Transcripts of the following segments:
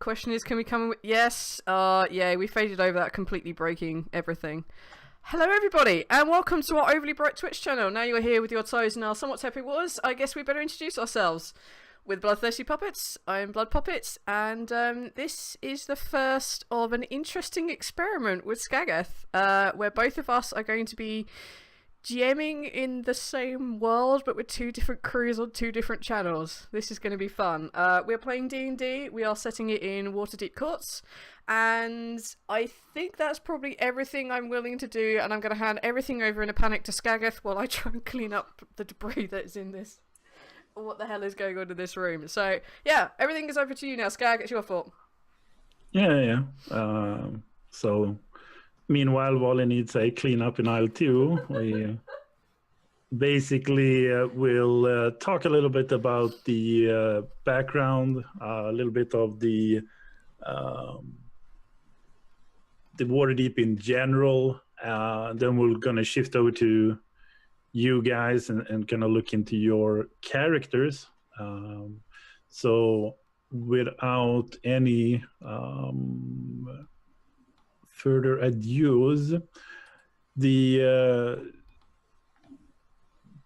Question is, can we come with... Yes. Yeah, we faded over that, completely breaking everything. Hello, everybody, and welcome to our Overly Bright Twitch channel. Now you are here with your toes in our somewhat tepid waters, I guess we better introduce ourselves. With Bloodthirsty Puppets, I am Blood Puppets, and this is the first of an interesting experiment with Skaggeth, where both of us are going to be GMing in the same world, but with two different crews on two different channels. This is going to be fun. We're playing D&D, we are setting it in Waterdeep Courts, and I think that's probably everything I'm willing to do, and I'm going to hand everything over in a panic to Skaggeth while I try and clean up the debris that is in this. What the hell is going on in this room? So, yeah, everything is over to you now, Skag, it's your fault. Yeah. So, meanwhile, Wally needs a cleanup in aisle 2. We basically will talk a little bit about the background, a little bit of the Waterdeep in general. Then we're going to shift over to you guys and kind of look into your characters. So without any further ado, the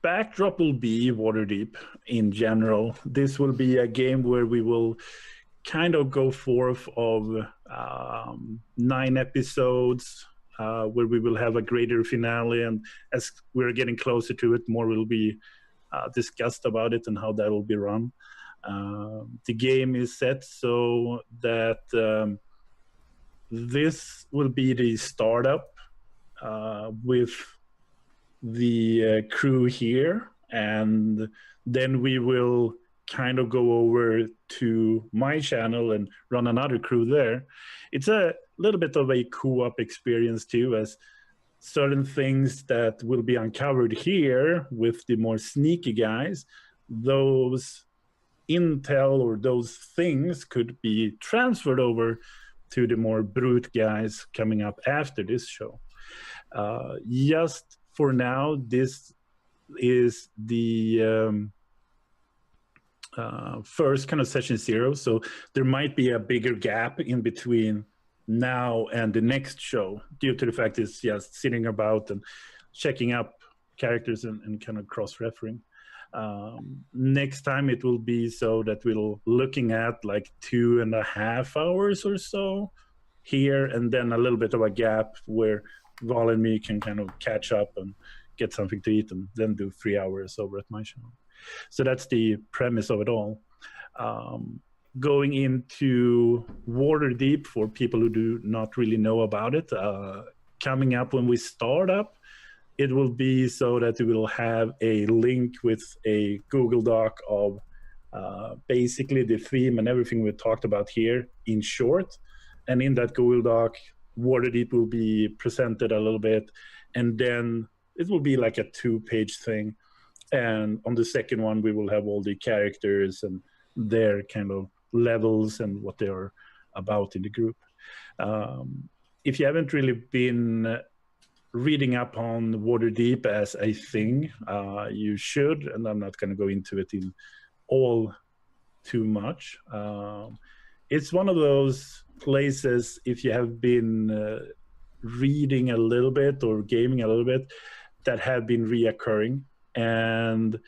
backdrop will be Waterdeep in general. This will be a game where we will kind of go forth of 9 episodes, where we will have a greater finale, and as we're getting closer to it, more will be discussed about it and how that will be run. The game is set so that this will be the startup with the crew here, and then we will kind of go over to my channel and run another crew there. It's a little bit of a co-op experience too, as certain things that will be uncovered here with the more sneaky guys, those intel or those things could be transferred over to the more brute guys coming up after this show. Just for now, this is the first kind of session 0, so there might be a bigger gap in between now and the next show due to the fact it's just sitting about and checking up characters and kind of cross-referring. Next time it will be so that we'll looking at like 2.5 hours or so here, and then a little bit of a gap where Val and me can kind of catch up and get something to eat, and then do 3 hours over at my channel. So that's the premise of it all. Going into Waterdeep, for people who do not really know about it, coming up when we start up, it will be so that we will have a link with a Google Doc of basically the theme and everything we talked about here in short. And in that Google Doc, Waterdeep will be presented a little bit, and then it will be like a 2-page thing. And on the second one, we will have all the characters and their kind of levels and what they are about in the group. If you haven't really been reading up on Waterdeep as a thing, you should, and I'm not going to go into it in all too much. It's one of those places, if you have been reading a little bit or gaming a little bit, that have been reoccurring. And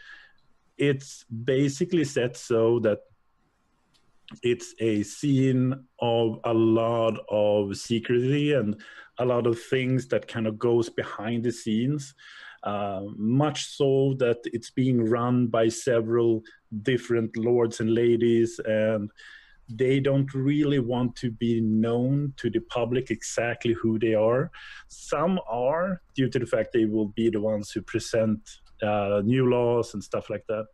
it's basically set so that it's a scene of a lot of secrecy and a lot of things that kind of goes behind the scenes, much so that it's being run by several different lords and ladies, and they don't really want to be known to the public exactly who they are. Some are, due to the fact they will be the ones who present new laws and stuff like that.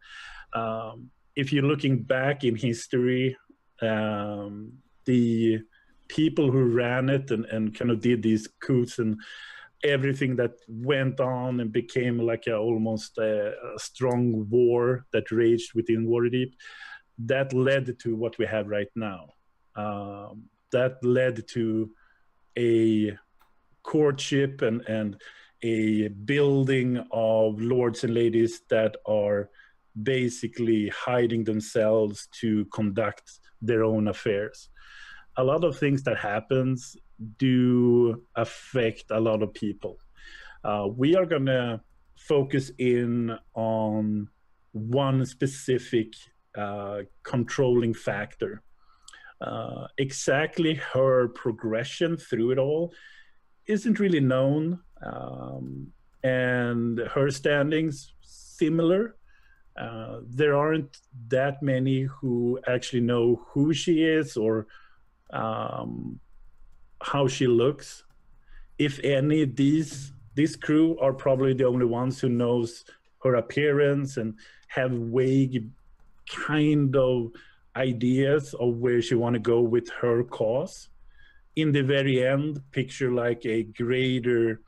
If you're looking back in history, the people who ran it and kind of did these coups and everything that went on and became like almost a strong war that raged within Waterdeep, that led to what we have right now. That led to a courtship and a building of lords and ladies that are basically hiding themselves to conduct their own affairs. A lot of things that happens do affect a lot of people. We are going to focus in on one specific controlling factor. Exactly her progression through it all isn't really known, and her standings similar. There aren't that many who actually know who she is or how she looks. If any, this crew are probably the only ones who knows her appearance and have vague kind of ideas of where she want to go with her cause. In the very end, picture like a greater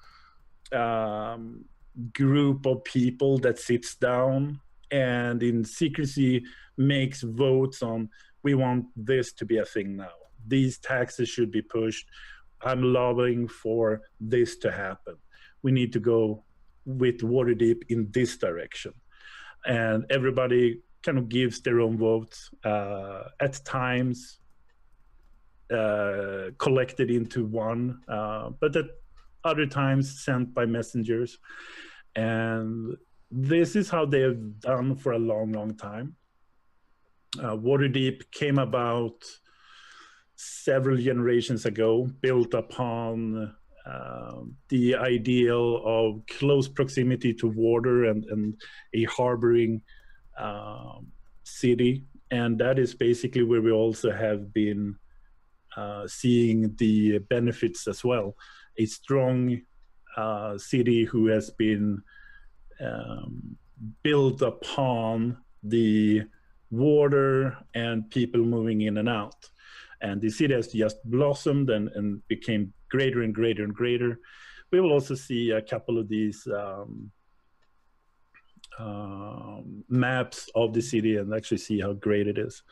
group of people that sits down and in secrecy makes votes on, we want this to be a thing now. These taxes should be pushed. I'm lobbying for this to happen. We need to go with Waterdeep in this direction. And everybody kind of gives their own votes, at times collected into one, but at other times sent by messengers. And this is how they have done for a long, long time. Waterdeep came about several generations ago, built upon the ideal of close proximity to water and a harboring city. And that is basically where we also have been seeing the benefits as well. A strong city who has been built upon the water and people moving in and out. And the city has just blossomed and became greater and greater and greater. We will also see a couple of these maps of the city and actually see how great it is.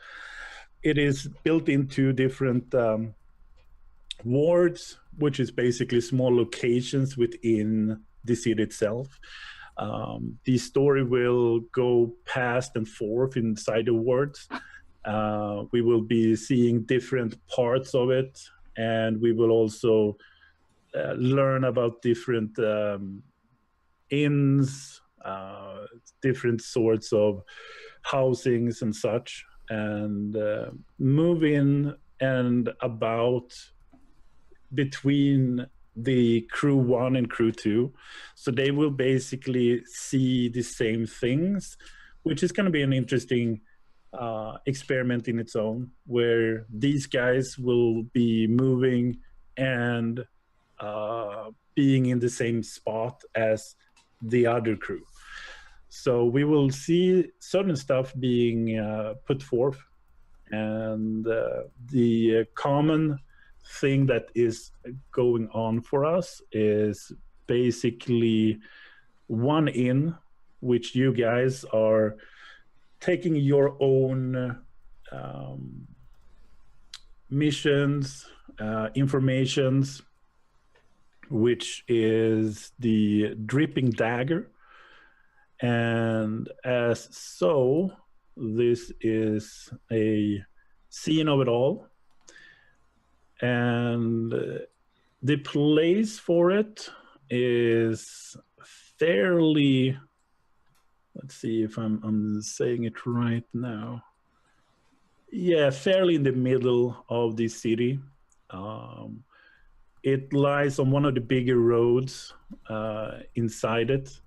It is built into different wards, which is basically small locations within the city itself. The story will go past and forth inside the wards. We will be seeing different parts of it, and we will also learn about different inns, different sorts of housings and such, and move in and about between the crew 1 and crew 2. So they will basically see the same things, which is going to be an interesting experiment in its own, where these guys will be moving and being in the same spot as the other crew. So we will see certain stuff being put forth, and the common thing that is going on for us is basically one in which you guys are taking your own missions, informations, which is the dripping dagger. And as so, this is a scene of it all. And the place for it is fairly, let's see if I'm saying it right now. Yeah, fairly in the middle of the city. It lies on one of the bigger roads inside it,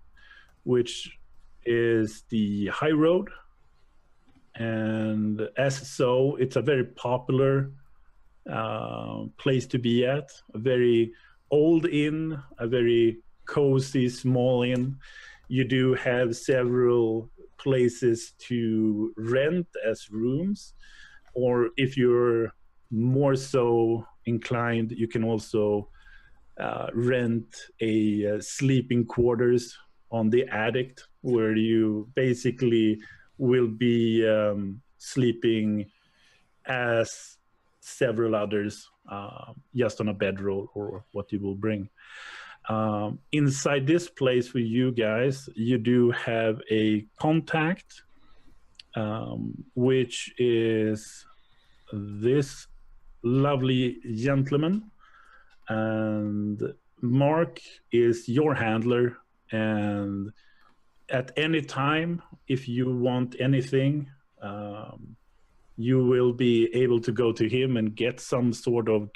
which is the high road. And as so, it's a very popular place to be at, a very old inn, a very cozy small inn. You do have several places to rent as rooms, or if you're more so inclined, you can also rent a sleeping quarters on the attic, where you basically will be sleeping as several others, just on a bedroll or what you will bring. Inside this place for you guys, you do have a contact which is this lovely gentleman. And Mark is your handler. And at any time, if you want anything, you will be able to go to him and get some sort of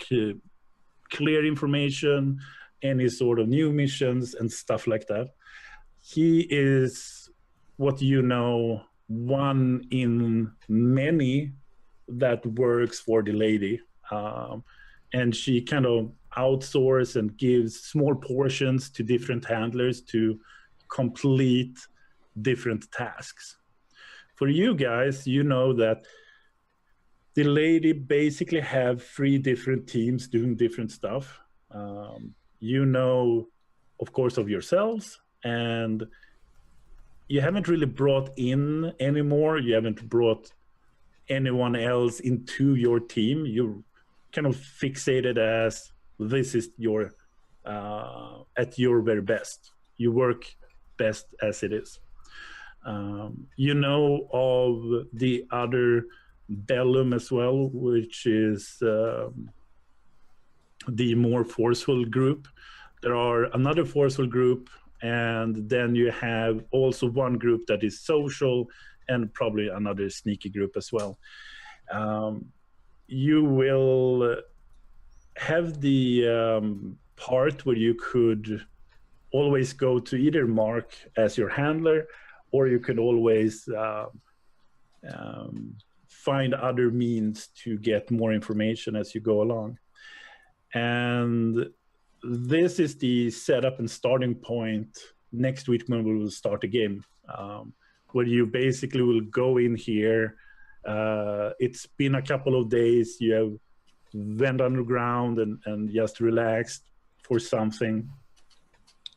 clear information, any sort of new missions and stuff like that. He is, what you know, one in many that works for the lady. And she kind of outsources and gives small portions to different handlers to complete different tasks. For you guys, you know that the lady basically have 3 different teams doing different stuff. You know, of course, of yourselves, and you haven't really brought in anymore. You haven't brought anyone else into your team. You're kind of fixated as this is your at your very best. You work best as it is. You know of the other Bellum as well, which is the more forceful group. There are another forceful group, and then you have also one group that is social, and probably another sneaky group as well. You will have the part where you could always go to either Mark as your handler, or you could always find other means to get more information as you go along. And this is the setup and starting point next week when we will start the game, where you basically will go in here. It's been a couple of days. You have went underground and just relaxed for something.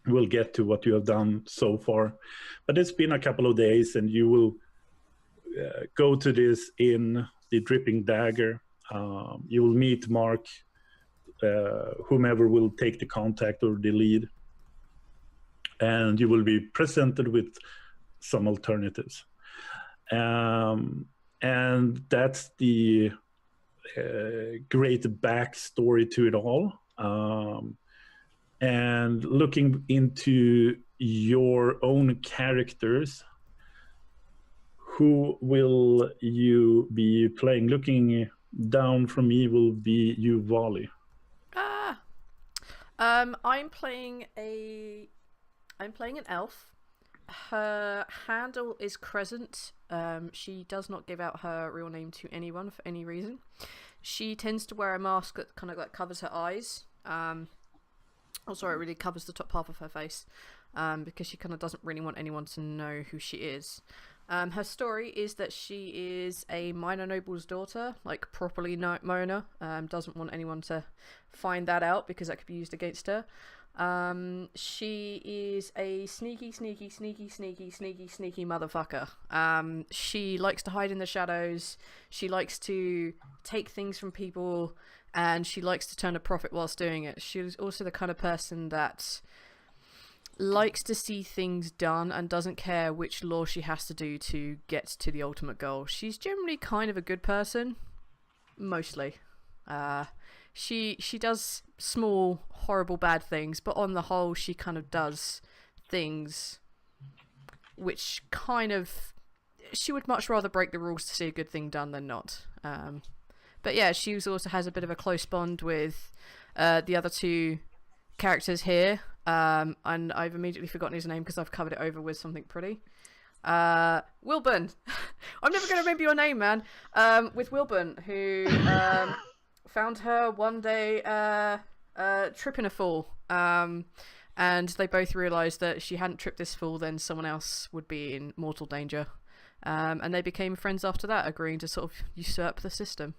We'll get to what you have done so far. But it's been a couple of days, and you will go to this in the Dripping Dagger. You will meet Mark, whomever will take the contact or the lead. And you will be presented with some alternatives. And that's the great backstory to it all. And looking into your own characters, who will you be playing? Looking down from me will be you, Volley. I'm playing an elf. Her handle is Crescent. She does not give out her real name to anyone for any reason. She tends to wear a mask that kind of like covers her eyes. Also, it really covers the top half of her face, because she kind of doesn't really want anyone to know who she is. Her story is that she is a minor noble's daughter, like properly Mona. Doesn't want anyone to find that out because that could be used against her. She is a sneaky motherfucker. She likes to hide in the shadows. She likes to take things from people, and she likes to turn a profit whilst doing it. She's also the kind of person that likes to see things done and doesn't care which law she has to do to get to the ultimate goal. She's generally kind of a good person, mostly. She does small, horrible, bad things, but on the whole, she kind of does things which kind of... She would much rather break the rules to see a good thing done than not. But yeah, she also has a bit of a close bond with the other 2 characters here. And I've immediately forgotten his name because I've covered it over with something pretty. Wilburn. I'm never going to remember your name, man. With Wilburn, who found her one day tripping a fall. And they both realised that if she hadn't tripped this fall, then someone else would be in mortal danger. And they became friends after that, agreeing to sort of usurp the system.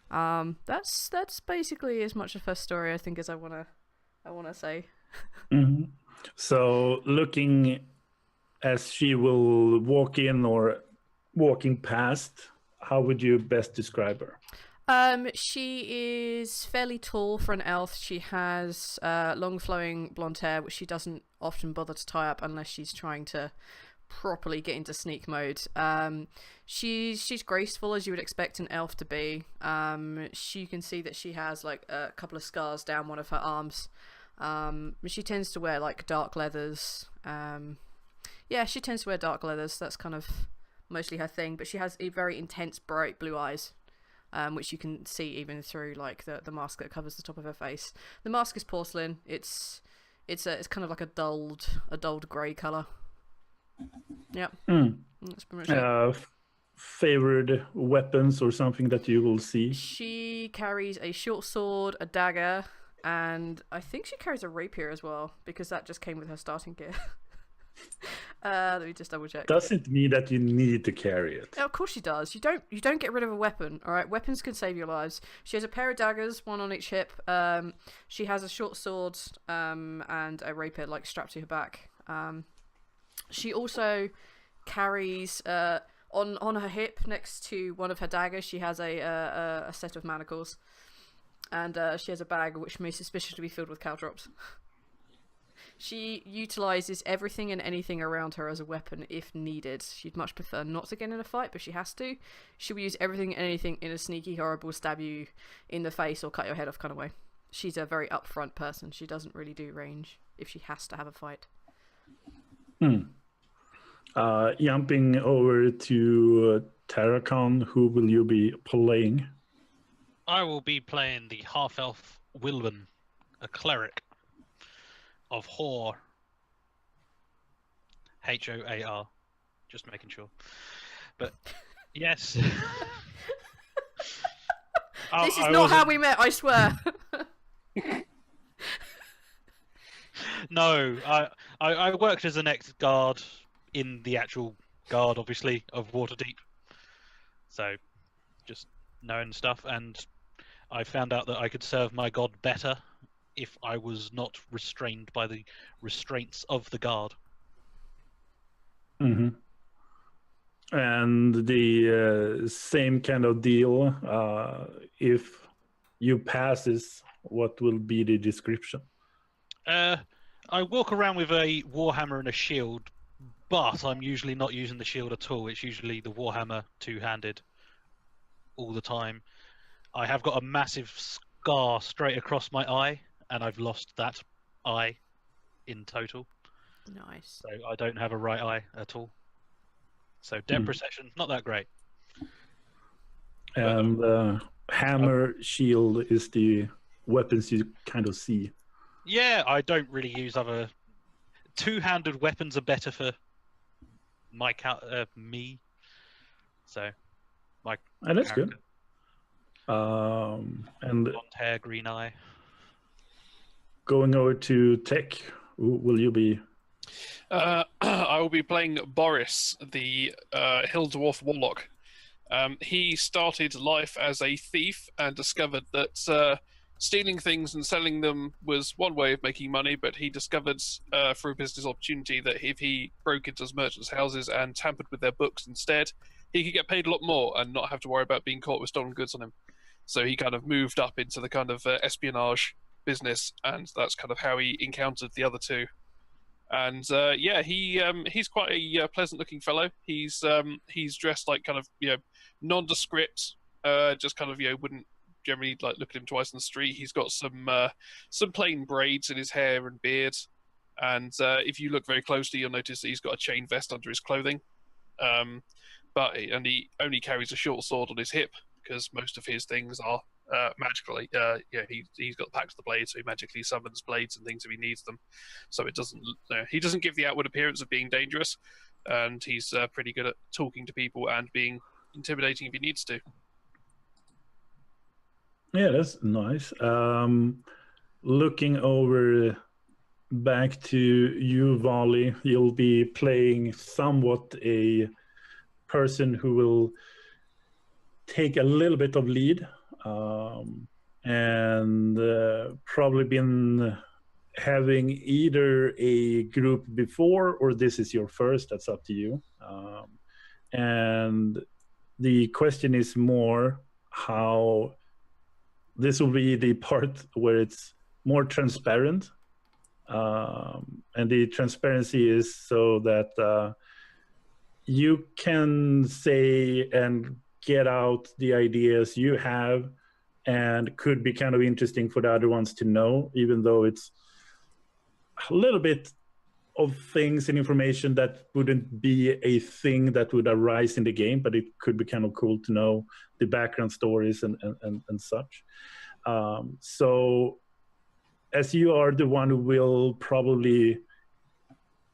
That's basically as much of her story, I think, as I wanna say. Mm-hmm. So looking as she will walk in or walking past, how would you best describe her? She is fairly tall for an elf. She has long flowing blonde hair, which she doesn't often bother to tie up unless she's trying to properly get into sneak mode. She's graceful as you would expect an elf to be. You can see that she has like a couple of scars down one of her arms. She tends to wear like dark leathers. She tends to wear dark leathers. That's kind of mostly her thing. But she has a very intense, bright blue eyes, which you can see even through like the mask that covers the top of her face. The mask is porcelain. It's kind of like a dulled grey colour. Yep. That's pretty much it. Favored weapons or something that you will see? She carries a short sword, a dagger, and I think she carries a rapier as well, because that just came with her starting gear. Let me just double check. Doesn't mean that you need to carry it. Oh, of course she does. You don't get rid of a weapon. All right, weapons can save your lives. She has a pair of daggers, one on each hip. She has a short sword and a rapier like strapped to her back. She also carries on her hip next to one of her daggers. She has a set of manacles, and she has a bag which may suspiciously be filled with caltrops. She utilizes everything and anything around her as a weapon if needed. She'd much prefer not to get in a fight, but she has to. She will use everything and anything in a sneaky, horrible, stab you in the face or cut your head off kind of way. She's a very upfront person. She doesn't really do range if she has to have a fight. Jumping over to Terracon, who will you be playing? I will be playing the half-elf Wilwen, a cleric of Hoar. Hoar. Just making sure. But, yes. This is not how we met, I swear. No, I worked as an ex-guard in the actual guard, obviously, of Waterdeep. So, just knowing stuff, and I found out that I could serve my god better if I was not restrained by the restraints of the guard. Mm-hmm. And the same kind of deal, if you pass this, what will be the description? I walk around with a warhammer and a shield, but I'm usually not using the shield at all. It's usually the warhammer two-handed all the time. I have got a massive scar straight across my eye, and I've lost that eye in total. Nice. So I don't have a right eye at all. So depth perception, not that great. And hammer, shield is the weapons you kind of see. Yeah, I don't really use other... Two-handed weapons are better for me. So, That's good. And blonde hair, green eye. Going over to Tech, who will you be? I will be playing Boris, the Hill Dwarf Warlock. He started life as a thief and discovered that stealing things and selling them was one way of making money, but he discovered through a business opportunity that if he broke into merchants' houses and tampered with their books instead, he could get paid a lot more and not have to worry about being caught with stolen goods on him. So he kind of moved up into the kind of espionage business, and that's kind of how he encountered the other two. And he's quite a pleasant-looking fellow. He's dressed like kind of nondescript, just kind of wouldn't generally like look at him twice in the street. He's got some plain braids in his hair and beard, and if you look very closely, you'll notice that he's got a chain vest under his clothing. But he only carries a short sword on his hip because most of his things are magically. He's got the Pact of the Blade, so he magically summons blades and things if he needs them. So it doesn't. He doesn't give the outward appearance of being dangerous, and he's pretty good at talking to people and being intimidating if he needs to. Yeah, that's nice. Looking over back to you, Volley, you'll be playing somewhat a person who will take a little bit of lead, and probably been having either a group before or this is your first. That's up to you. And the question is more how this will be the part where it's more transparent. And the transparency is so that you can say and get out the ideas you have, and could be kind of interesting for the other ones to know, even though it's a little bit of things and information that wouldn't be a thing that would arise in the game, but it could be kind of cool to know the background stories and such. So as you are the one who will probably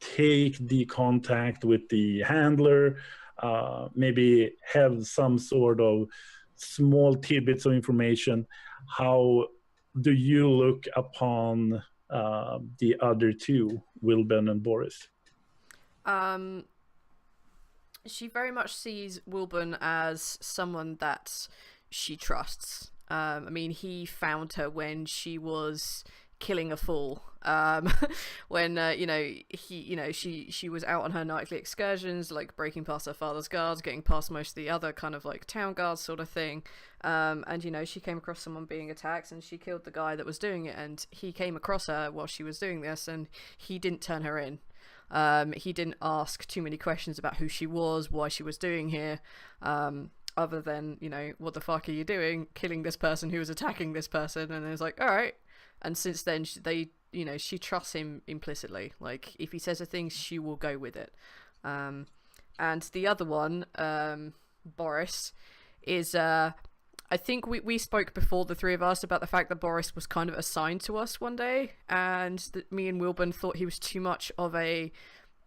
take the contact with the handler, maybe have some sort of small tidbits of information, how do you look upon the other two, Wilben and Boris? She very much sees Wilburn as someone that she trusts. I mean, he found her when she was killing a fool. When she was out on her nightly excursions, like breaking past her father's guards, getting past most of the other kind of like town guards sort of thing. And she came across someone being attacked, and she killed the guy that was doing it. And he came across her while she was doing this, and he didn't turn her in. He didn't ask too many questions about who she was, why she was doing here, other than, what the fuck are you doing? Killing this person who was attacking this person. And it was like, all right. And since then, she trusts him implicitly. Like, if he says a thing, she will go with it. And the other one, Boris, is... I think we spoke before, the three of us, about the fact that Boris was kind of assigned to us one day, and that me and Wilburn thought he was too much of a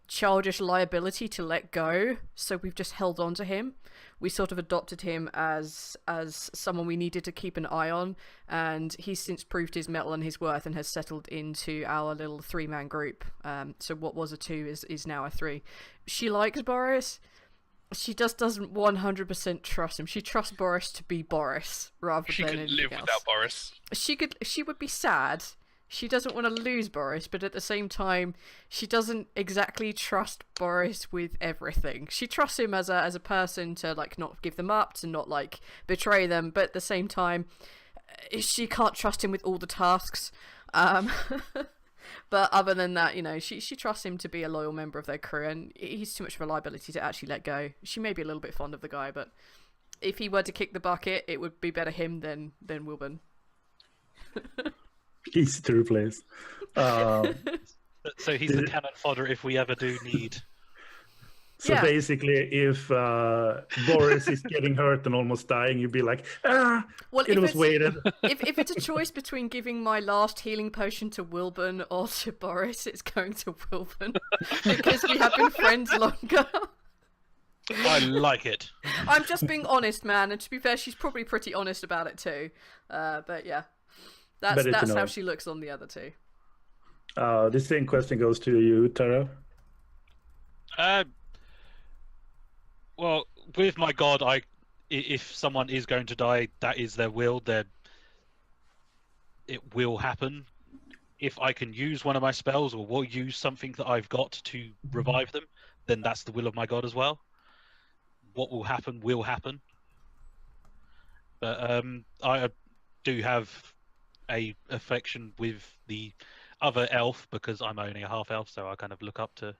childish liability to let go, so we've just held on to him. We sort of adopted him as someone we needed to keep an eye on, and he's since proved his mettle and his worth and has settled into our little 3-man group. So what was a 2 is now a 3. She likes Boris. She just doesn't 100% trust him. She trusts Boris to be Boris rather than anything else. She could live without Boris. She would be sad. She doesn't want to lose Boris, but at the same time, she doesn't exactly trust Boris with everything. She trusts him as a person to like not give them up, to not like betray them, but at the same time, she can't trust him with all the tasks. But other than that, she trusts him to be a loyal member of their crew, and he's too much of a liability to actually let go. She may be a little bit fond of the guy, but if he were to kick the bucket, it would be better him than Wilburn. Easy to replace. So he's the cannon fodder if we ever do need. So basically, if Boris is getting hurt and almost dying, you'd be like, well, it was weighted. If it's a choice between giving my last healing potion to Wilburn or to Boris, it's going to Wilburn. Because we have been friends longer. I like it. I'm just being honest, man. And to be fair, she's probably pretty honest about it too. But yeah, that's how she looks on the other two. The same question goes to you, Tara. Well, with my god, if someone is going to die, that is their will. It will happen. If I can use one of my spells or will use something that I've got to revive them, then that's the will of my god as well. What will happen will happen. But I do have a affection with the other elf because I'm only a half elf, so I kind of look up to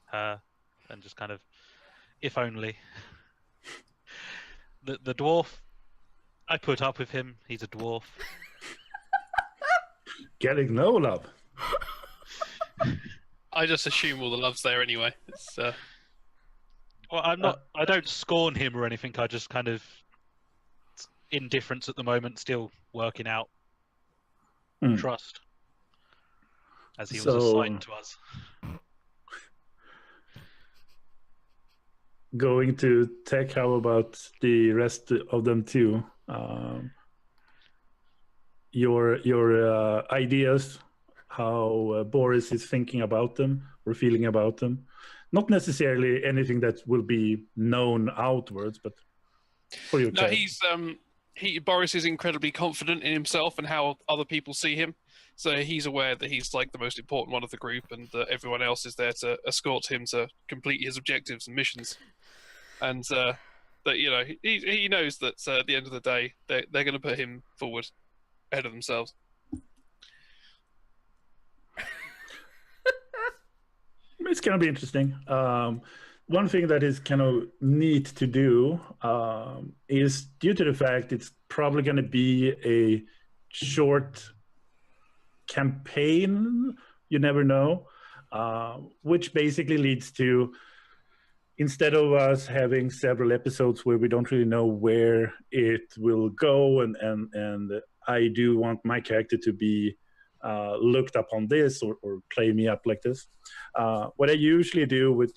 her and just kind of, if only. The dwarf, I put up with him. He's a dwarf. Getting no love. I just assume all the love's there anyway. It's, Well, I'm not. I don't scorn him or anything. I just kind of indifference at the moment, still working out trust, as he was assigned to us. Going to Tech, how about the rest of them too? Your ideas, how Boris is thinking about them or feeling about them. Not necessarily anything that will be known outwards, but for your No, Boris is incredibly confident in himself and how other people see him. So he's aware that he's like the most important one of the group, and that everyone else is there to escort him to complete his objectives and missions. And that he knows that at the end of the day they're going to put him forward ahead of themselves. It's going to be interesting. one thing that is kind of neat to do is, due to the fact it's probably going to be a short campaign, you never know, which basically leads to, instead of us having several episodes where we don't really know where it will go, and I do want my character to be looked up on this or play me up like this. What I usually do with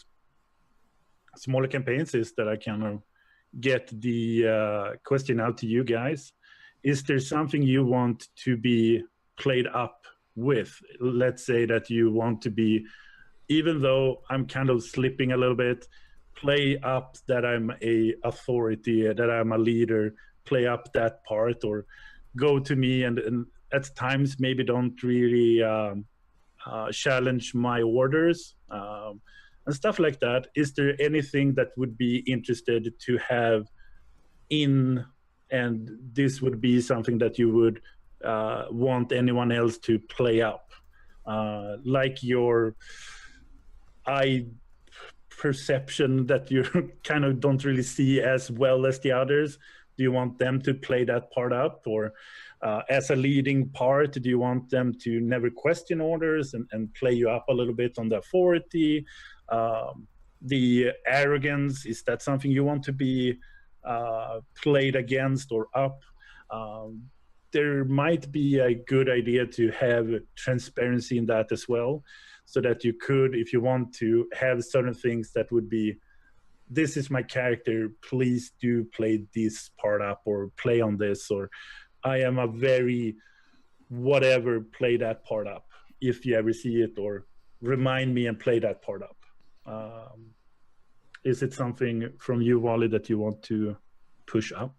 smaller campaigns is that I kind of get the question out to you guys. Is there something you want to be played up with? Let's say that you want to be, even though I'm kind of slipping a little bit, play up that I'm a authority, that I'm a leader, play up that part, or go to me and at times maybe don't really challenge my orders and stuff like that. Is there anything that would be interested to have in, and this would be something that you would want anyone else to play up? Like your eye perception that you kind of don't really see as well as the others. Do you want them to play that part up? Or as a leading part, do you want them to never question orders and play you up a little bit on the authority? The arrogance, is that something you want to be played against or up? There might be a good idea to have transparency in that as well, so that you could, if you want to have certain things that would be, this is my character, please do play this part up or play on this, or I am a very whatever, play that part up if you ever see it, or remind me and play that part up. Is it something from you, Wally, that you want to push up?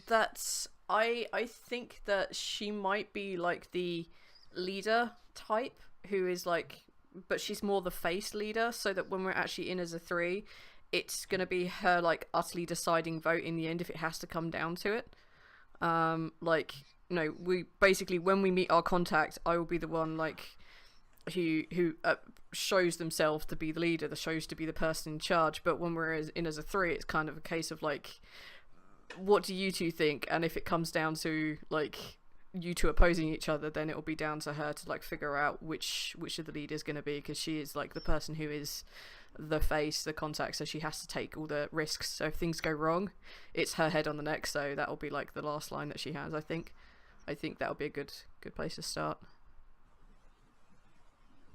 That's I think that she might be like the leader type, who is like, but she's more the face leader, so that when we're actually in as a 3, it's gonna be her like utterly deciding vote in the end if it has to come down to it. Like, you know, we basically, when we meet our contact, I will be the one like who shows themselves to be the leader, that shows to be the person in charge. But when we're in as a 3, it's kind of a case of like, what do you two think? And if it comes down to like you two opposing each other, then it'll be down to her to like figure out which of the leaders going to be, because she is like the person who is the face, the contact, so she has to take all the risks. So if things go wrong, it's her head on the neck, so that'll be like the last line that she has. I think that'll be a good place to start.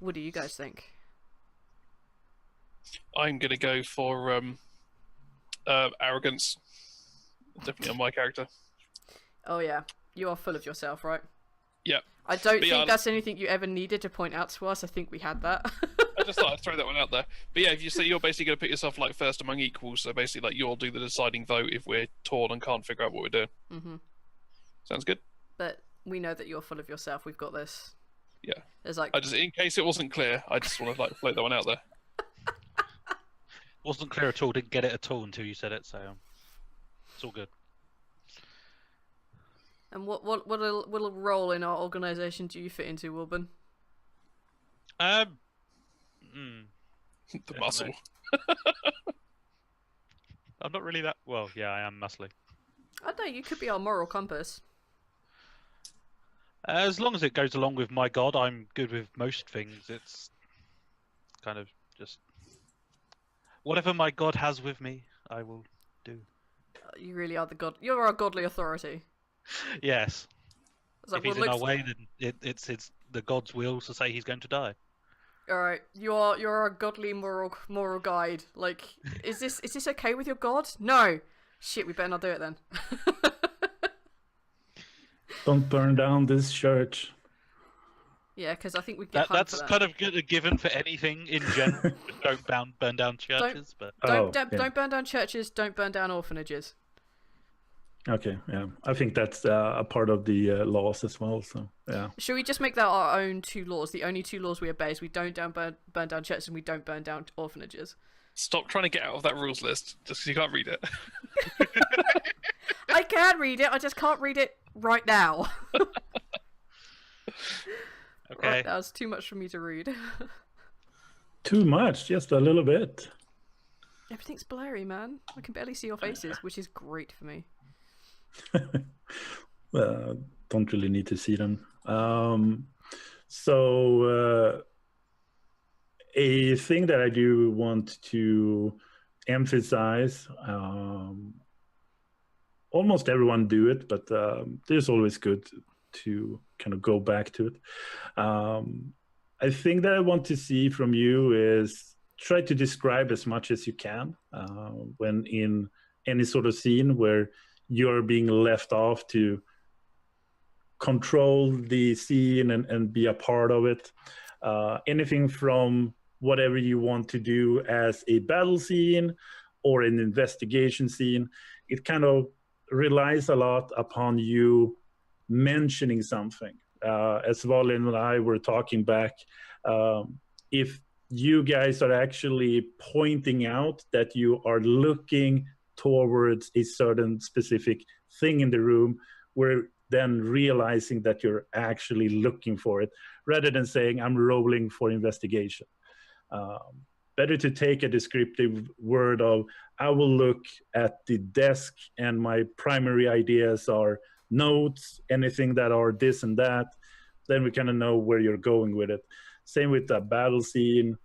What do you guys think? I'm gonna go for arrogance. Definitely on my character. Oh yeah, you are full of yourself, right? Yeah. I don't think that's anything you ever needed to point out to us. I think we had that. I just thought I'd throw that one out there. But yeah, if you say you're basically going to put yourself like first among equals, so basically like you'll do the deciding vote if we're torn and can't figure out what we're doing. Mm-hmm. Sounds good. But we know that you're full of yourself. We've got this. Yeah. There's like, I just, in case it wasn't clear, I just want to like float that one out there. Wasn't clear at all. Didn't get it at all until you said it. So it's all good. And what role in our organisation do you fit into, Wilburn? The muscle. I'm not really that well. Yeah, I am muscly. I don't know. You could be our moral compass. As long as it goes along with my god, I'm good with most things. It's kind of just whatever my god has with me, I will do. You really are the god. You're our godly authority. Yes. Like, if he's in our way, then it's the god's will to say he's going to die. All right, you're our godly moral guide. Like, is this okay with your god? No. Shit, we better not do it then. Don't burn down this church. Yeah, because I think we get that's kind of a given for anything in general. Don't burn down churches, don't burn down churches. Don't burn down orphanages. Okay, yeah, I think that's a part of the laws as well. So yeah. Should we just make that our own 2 laws? The only 2 laws we obey is we don't burn down churches and we don't burn down orphanages. Stop trying to get out of that rules list just because you can't read it. I can read it. I just can't read it right now. Okay. Right, that was too much for me to read. Too much, just a little bit. Everything's blurry, man. I can barely see your faces, which is great for me. Don't really need to see them. A thing that I do want to emphasize, almost everyone do it, but it's always good to kind of go back to it. I think that I want to see from you is try to describe as much as you can when in any sort of scene where you're being left off to control the scene and be a part of it. Anything from whatever you want to do as a battle scene or an investigation scene, it kind of relies a lot upon you mentioning something. As Valin and I were talking back, if you guys are actually pointing out that you are looking towards a certain specific thing in the room, we're then realizing that you're actually looking for it, rather than saying, I'm rolling for investigation. Better to take a descriptive word of, I will look at the desk and my primary ideas are notes, anything that are this and that, then we kind of know where you're going with it. Same with the battle scene.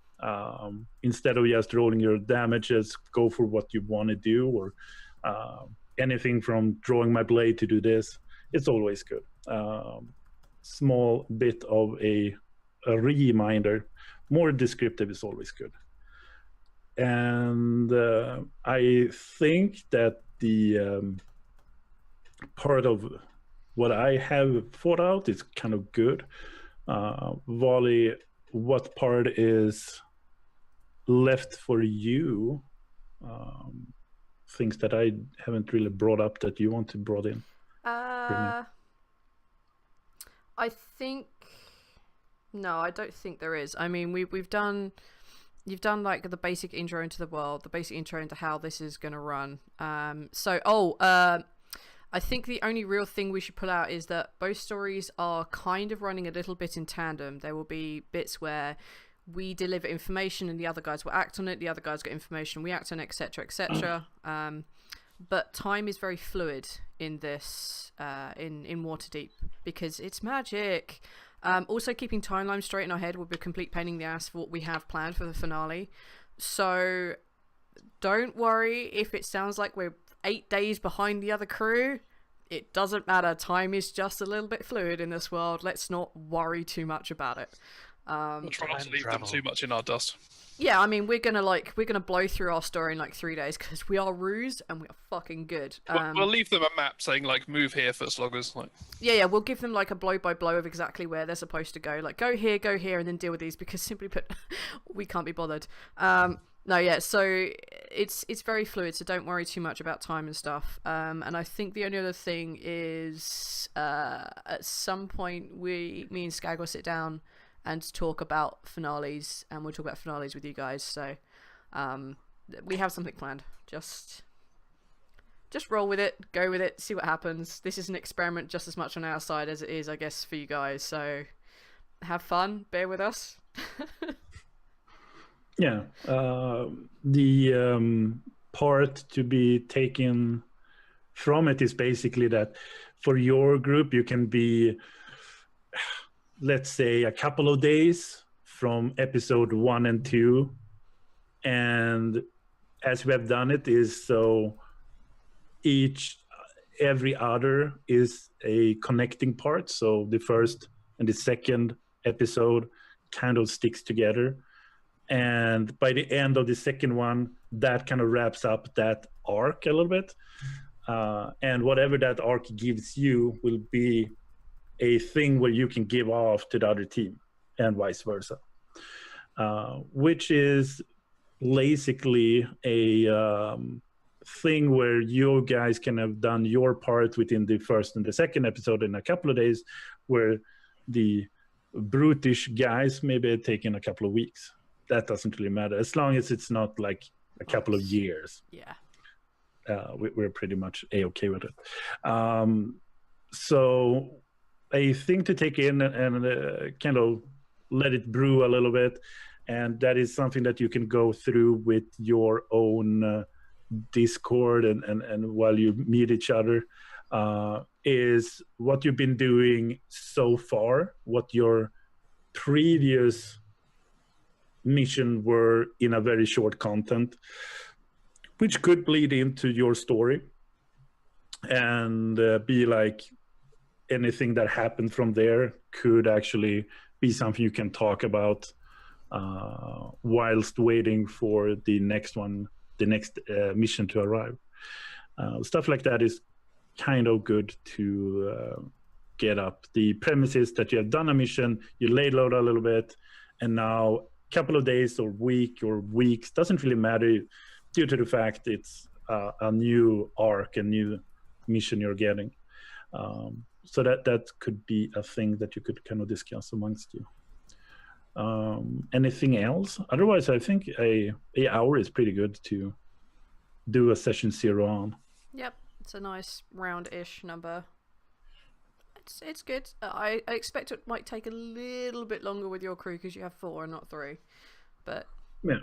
Instead of just rolling your damages, go for what you want to do, or anything from drawing my blade to do this. It's always good. Small bit of a reminder. More descriptive is always good. And I think that the part of what I have thought out is kind of good. Wally, what part is left for you? Things that I haven't really brought up that you want to brought in? I think no, I don't think there is. I mean, you've done like the basic intro into the world, the basic intro into how this is going to run. I think the only real thing we should pull out is that both stories are kind of running a little bit in tandem. There will be bits where we deliver information and the other guys will act on it, the other guys get information, we act on it, etc., etc. But time is very fluid in this, in Waterdeep, because it's magic. Also, keeping timelines straight in our head will be a complete pain in the ass for what we have planned for the finale. So don't worry if it sounds like we're 8 days behind the other crew. It doesn't matter. Time is just a little bit fluid in this world. Let's not worry too much about it. We'll try not to leave them too much in our dust. Yeah, I mean, we're gonna blow through our story in like 3 days because we are Ruse and we are fucking good. We'll leave them a map saying like move here for sloggers. Like. Yeah, we'll give them like a blow by blow of exactly where they're supposed to go. Like go here, and then deal with these because simply put, we can't be bothered. So it's very fluid, so don't worry too much about time and stuff. And I think the only other thing is at some point me and Skag will sit down and talk about finales, and we'll talk about finales with you guys. So we have something planned. Just roll with it, go with it, see what happens. This is an experiment just as much on our side as it is, I guess, for you guys. So have fun, bear with us. Yeah, the part to be taken from it is basically that for your group, you can be, let's say, a couple of days from episode 1 and 2. And as we have done it is so every other is a connecting part. So the first and the second episode kind of sticks together. And by the end of the second one, that kind of wraps up that arc a little bit. And whatever that arc gives you will be a thing where you can give off to the other team and vice versa. Which is basically a thing where you guys can have done your part within the first and the second episode in a couple of days, where the brutish guys maybe taking a couple of weeks. That doesn't really matter, as long as it's not like a couple of years. Yeah. We're pretty much A-okay with it. So a thing to take in and kind of let it brew a little bit. And that is something that you can go through with your own Discord and while you meet each other, is what you've been doing so far, what your previous mission were in a very short content, which could bleed into your story and be like anything that happened from there could actually be something you can talk about whilst waiting for the next mission to arrive. Stuff like that is kind of good to get up. The premise is that you have done a mission, you lay low a little bit, and now a couple of days or weeks, doesn't really matter due to the fact it's a new arc, a new mission you're getting. So that could be a thing that you could kind of discuss amongst you. Anything else? Otherwise, I think a hour is pretty good to do a session 0 on. Yep, it's a nice round-ish number. It's good. I expect it might take a little bit longer with your crew because you have 4 and not 3. But yeah.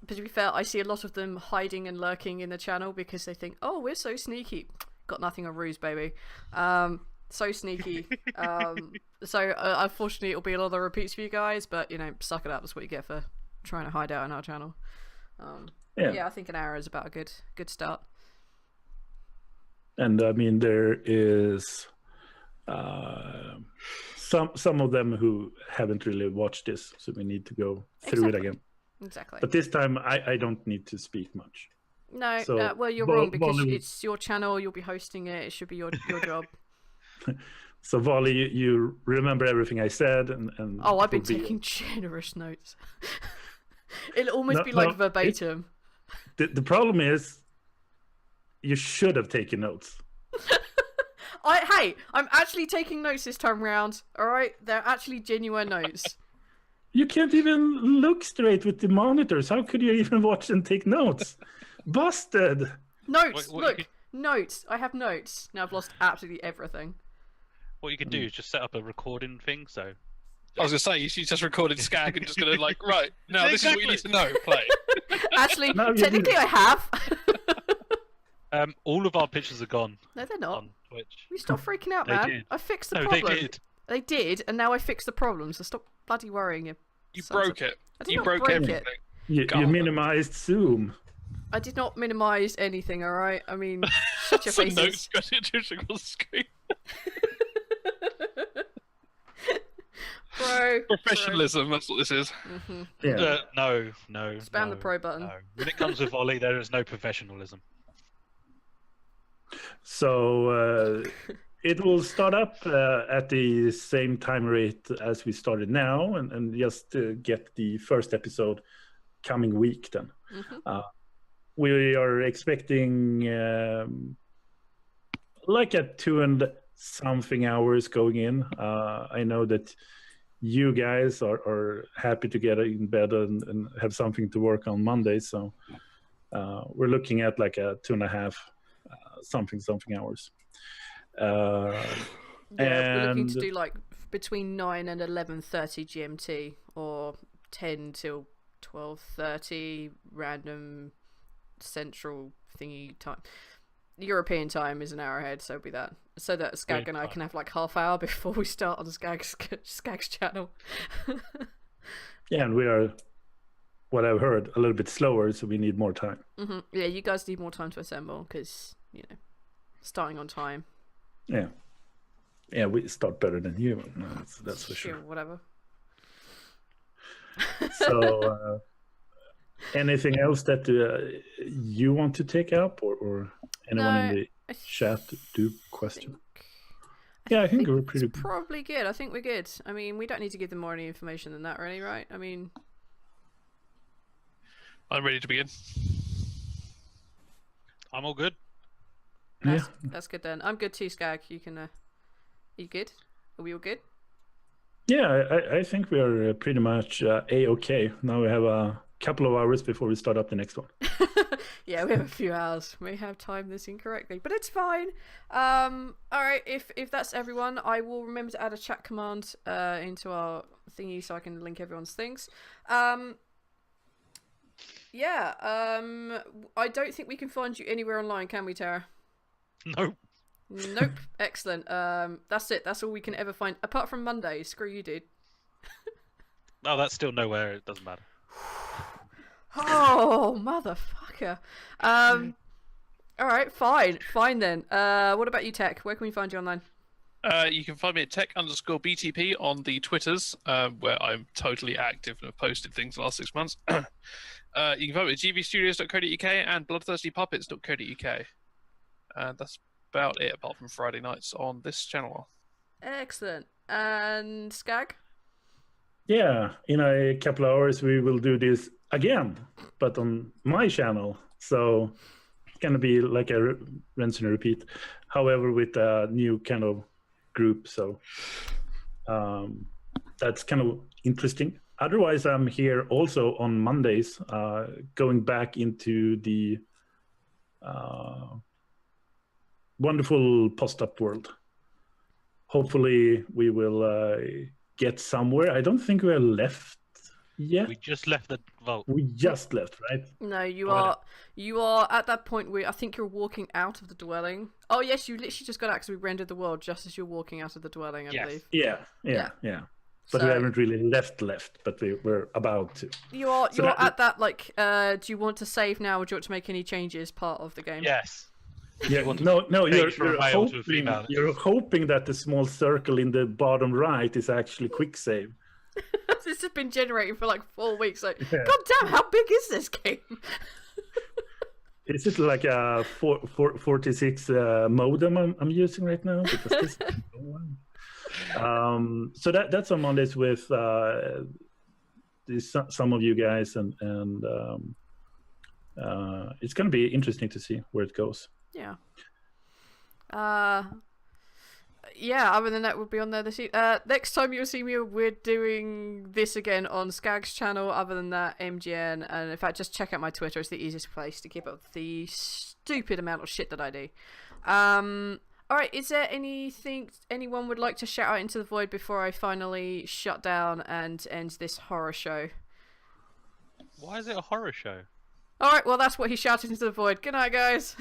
But to be fair, I see a lot of them hiding and lurking in the channel because they think, "Oh, we're so sneaky." Got nothing on Ruse, baby. So sneaky. So unfortunately, it'll be a lot of repeats for you guys. But you know, suck it up. That's what you get for trying to hide out on our channel. Yeah, I think an hour is about a good start. And I mean, there is some of them who haven't really watched this, so we need to go through it again. Exactly. But this time, I don't need to speak much. No, So, no, well, you're wrong because Volley- it's your channel. You'll be hosting it. It should be your job. So Volley, you remember everything I said, and Oh, I've been will be- taking generous notes. It'll almost No, be like no, verbatim. The problem is, you should have taken notes. Hey, I'm actually taking notes this time round. All right, they're actually genuine notes. You can't even look straight with the monitors. How could you even watch and take notes? Busted. Notes. What Look, you notes. I have notes. Now I've lost absolutely everything. What you can do is just set up a recording thing. So I was gonna say you just recorded Skag and just gonna like right now. This is what you need to know. Play. Actually, No, you technically, I have. all of our pictures are gone No, they're not. on Twitch. You stop freaking out, They man. did. I fixed the No, problem. they did. They did, and now I fixed the problem. So stop bloody worrying. You sons of- broke it. I did You not broke break everything. it. You God. minimized Zoom. I did not minimize anything. All right. I mean, shut your Some faces. notes got into the screen. Bro. Professionalism. That's what this is. Mm-hmm. Yeah. No. Spam no, the pro button. No. When it comes to volley, there is no professionalism. So it will start up at the same time rate as we started now, and just get the first episode coming week then. Mm-hmm. We are expecting like a 2 and something hours going in. I know that you guys are happy to get in bed and have something to work on Monday, so we're looking at like a 2.5 something hours. Yeah, we're looking and to do like between 9 and 11:30 GMT, or 10 till 12:30 random central thingy time. European time is an hour ahead, so it'll be that. So that Skag Weird and I time. can have like half hour before we start on Skag's channel. yeah, and we are, what I've heard, a little bit slower, so we need more time. Mm-hmm. Yeah, you guys need more time to assemble because, you know, starting on time. Yeah, we start better than you. That's for sure. Whatever. So, anything else that you want to take up, or anyone in the I chat do question? think- Yeah, I think we're pretty it's probably good. I think we're good. I mean, we don't need to give them more any information than that, really, right? I mean, I'm ready to begin. I'm all good. Yeah. that's good then. I'm good too, Skag. You can. You good? Are we all good? Yeah, I think we are pretty much a-okay. Now we have a couple of hours before we start up the next one. Yeah, we have a few hours. We have timed this incorrectly, but it's fine. All right, if that's everyone, I will remember to add a chat command into our thingy so I can link everyone's things. Yeah. I don't think we can find you anywhere online, can we, Tara? Nope. Nope. Excellent. That's it. That's all we can ever find, apart from Monday. Screw you, dude. No, that's still nowhere. It doesn't matter. Oh, motherfucker. All right, fine then. What about you, Tech? Where can we find you online? You can find me at tech_BTP on the Twitters, where I'm totally active and have posted things the last 6 months. You can find me at gvstudios.co.uk and bloodthirstypuppets.co.uk. And that's about it, apart from Friday nights on this channel. Excellent. And Skag? Yeah, in a couple of hours we will do this again, but on my channel. So it's gonna be like a rinse and repeat. However, with a new kind of group. So that's kind of interesting. Otherwise, I'm here also on Mondays, going back into the wonderful post-up world. Hopefully, we will get somewhere. I don't think we're left yet. We just left the vault. We just left, right? No, you are at that point where I think you're walking out of the dwelling. Oh yes, you literally just got out because we rendered the world just as you're walking out of the dwelling, I believe. Yeah. But we haven't really left, but we're about to. You are at that, like, do you want to save now or do you want to make any changes part of the game? Yes. Yeah, you're hoping that the small circle in the bottom right is actually quick save. This has been generating for like 4 weeks. Like, God damn, how big is this game? Is it like a 46 modem I'm using right now? Because this so that's on Mondays with some of you guys, and it's going to be interesting to see where it goes. Yeah. Yeah, other than that, we'll be on there this next time you'll see me, we're doing this again on Skag's channel. Other than that, MGN, and in fact, just check out my Twitter. It's the easiest place to keep up with the stupid amount of shit that I do. Alright, is there anything anyone would like to shout out into the void before I finally shut down and end this horror show? Why is it a horror show? Alright, well that's what he shouted into the void. Good night, guys.